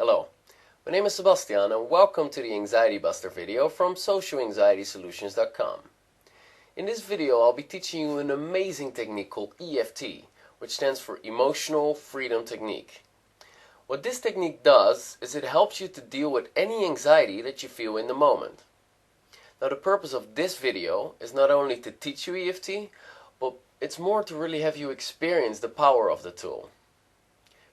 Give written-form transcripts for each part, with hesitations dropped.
Hello, my name is Sebastiaan and welcome to the Anxiety Buster video from SocialAnxietySolutions.com. In this video I'll be teaching you an amazing technique called EFT, which stands for Emotional Freedom Technique. What this technique does is it helps you to deal with any anxiety that you feel in the moment. Now the purpose of this video is not only to teach you EFT, but it's more to really have you experience the power of the tool.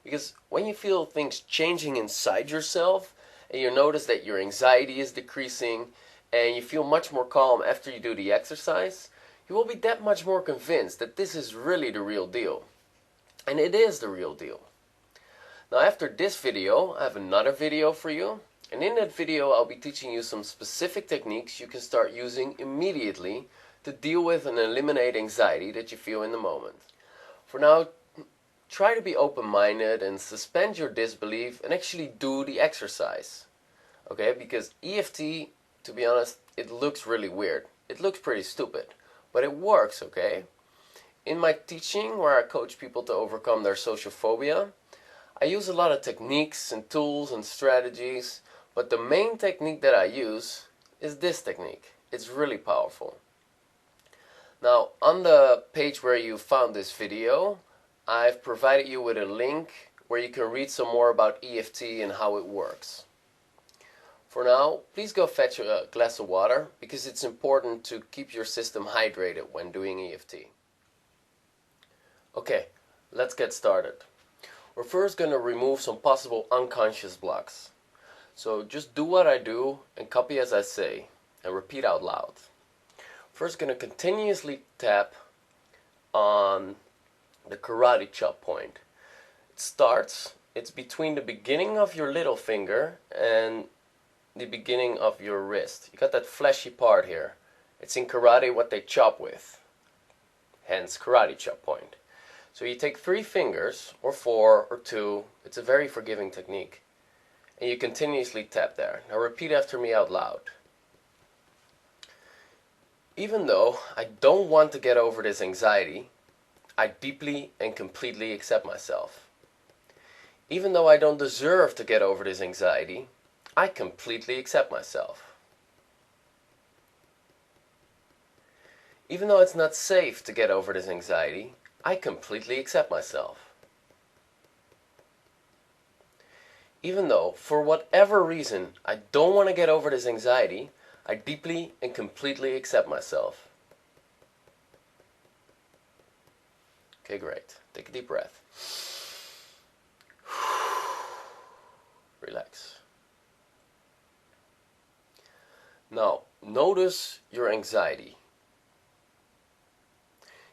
Because when you feel things changing inside yourself and you notice that your anxiety is decreasing and you feel much more calm after you do the exercise, you will be that much more convinced that this is really the real deal. And it is the real deal. Now after this video, I have another video for you. And in that video I'll be teaching you some specific techniques you can start using immediately to deal with and eliminate anxiety that you feel in the moment. For now, try to be open-minded and suspend your disbelief and actually do the exercise. Okay, because EFT, to be honest, it looks really weird. It looks pretty stupid, but it works, okay? In my teaching, where I coach people to overcome their social phobia, I use a lot of techniques and tools and strategies, but the main technique that I use is this technique. It's really powerful. Now, on the page where you found this video, I've provided you with a link where you can read some more about EFT and how it works. For now, please go fetch a glass of water because it's important to keep your system hydrated when doing EFT. Okay, let's get started. We're first going to remove some possible unconscious blocks. So just do what I do and copy as I say and repeat out loud. First, going to continuously tap on the karate chop point. It's between the beginning of your little finger and the beginning of your wrist. You got that fleshy part here. It's in karate what they chop with. Hence karate chop point. So you take 3 fingers, or 4, or 2. It's a very forgiving technique. And you continuously tap there. Now repeat after me out loud. Even though I don't want to get over this anxiety, I deeply and completely accept myself. Even though I don't deserve to get over this anxiety, I completely accept myself. Even though it's not safe to get over this anxiety, I completely accept myself. Even though, for whatever reason, I don't want to get over this anxiety, I deeply and completely accept myself. Okay, great. Take a deep breath. Relax. Now, notice your anxiety.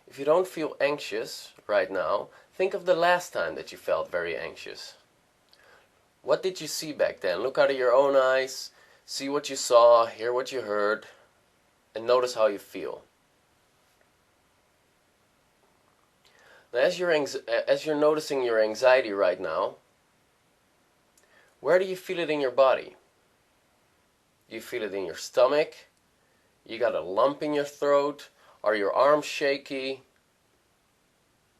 If you don't feel anxious right now, think of the last time that you felt very anxious. What did you see back then? Look out of your own eyes, see what you saw, hear what you heard, and notice how you feel. Now, as you're noticing your anxiety right now, where do you feel it in your body? Do you feel it in your stomach? You got a lump in your throat? Are your arms shaky?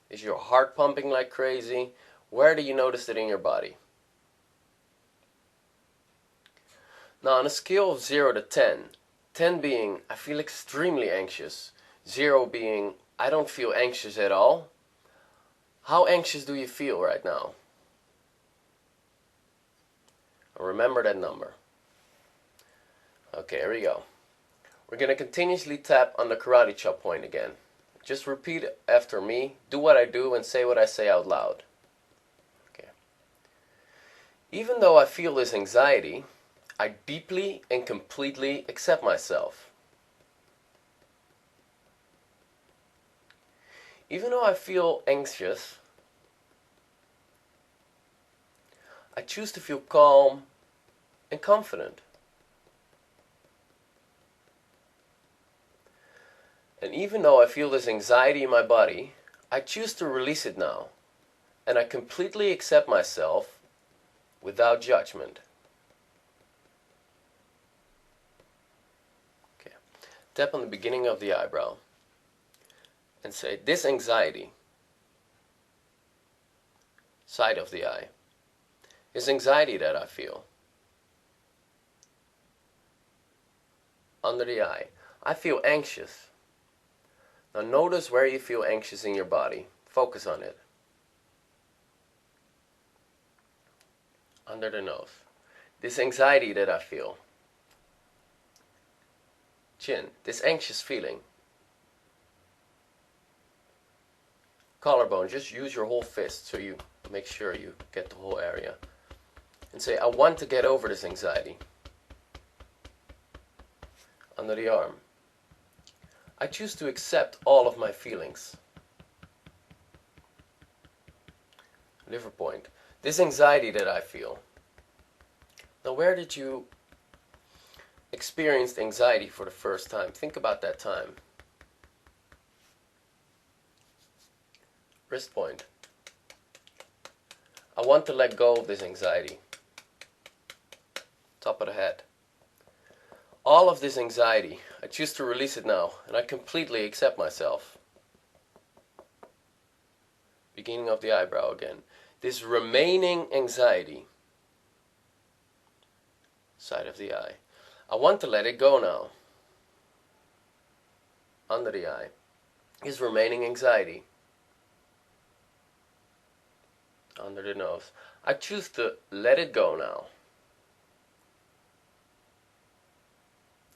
Is your heart pumping like crazy? Where do you notice it in your body? Now, on a scale of 0 to 10, 10 being I feel extremely anxious, 0 being I don't feel anxious at all, how anxious do you feel right now? Remember that number. Okay, here we go. We're going to continuously tap on the karate chop point again. Just repeat after me, do what I do and say what I say out loud. Okay. Even though I feel this anxiety, I deeply and completely accept myself. Even though I feel anxious, I choose to feel calm and confident. And even though I feel this anxiety in my body, I choose to release it now. And I completely accept myself without judgment. Okay. Tap on the beginning of the eyebrow. and say this anxiety, side of the eye, is anxiety that I feel. Under the eye. I feel anxious. Now notice where you feel anxious in your body. Focus on it. Under the nose. This anxiety that I feel. Chin. This anxious feeling. Collarbone. Just use your whole fist so you make sure you get the whole area. And say, I want to get over this anxiety. Under the arm. I choose to accept all of my feelings. Liver point. This anxiety that I feel. Now where did you experience anxiety for the first time? Think about that time. Wrist point. I want to let go of this anxiety. Top of the head. All of this anxiety, I choose to release it now, and I completely accept myself. Beginning of the eyebrow again. This remaining anxiety. Side of the eye. I want to let it go now. Under the eye. This remaining anxiety. Under the nose. I choose to let it go now.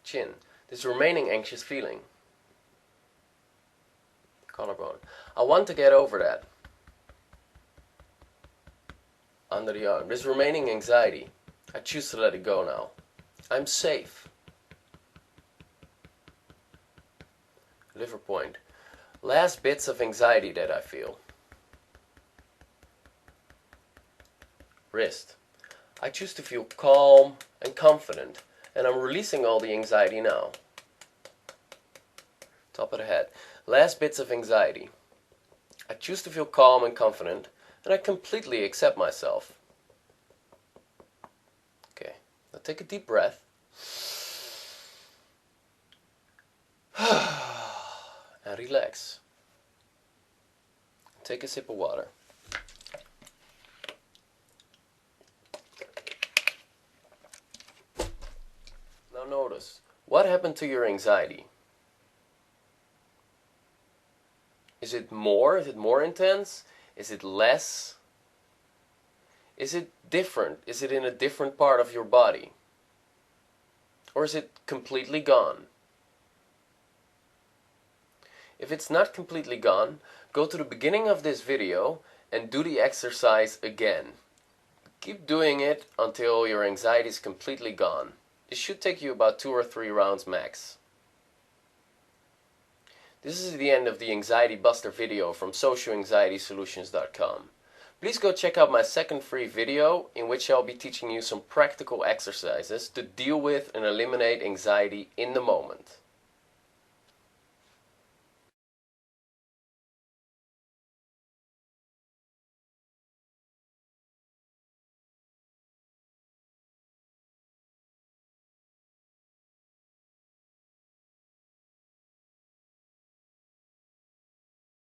Chin. This remaining anxious feeling. Collarbone. I want to get over that. Under the arm. This remaining anxiety. I choose to let it go now. I'm safe. Liver point. Last bits of anxiety that I feel. Wrist. I choose to feel calm and confident, and I'm releasing all the anxiety now. Top of the head. Last bits of anxiety. I choose to feel calm and confident, and I completely accept myself. Okay, now take a deep breath. And relax. Take a sip of water. Now notice, what happened to your anxiety? Is it more? Is it more intense? Is it less? Is it different? Is it in a different part of your body? Or is it completely gone? If it's not completely gone, go to the beginning of this video and do the exercise again. Keep doing it until your anxiety is completely gone. It should take you about 2 or 3 rounds max. This is the end of the Anxiety Buster video from socialanxietysolutions.com. Please go check out my second free video in which I'll be teaching you some practical exercises to deal with and eliminate anxiety in the moment.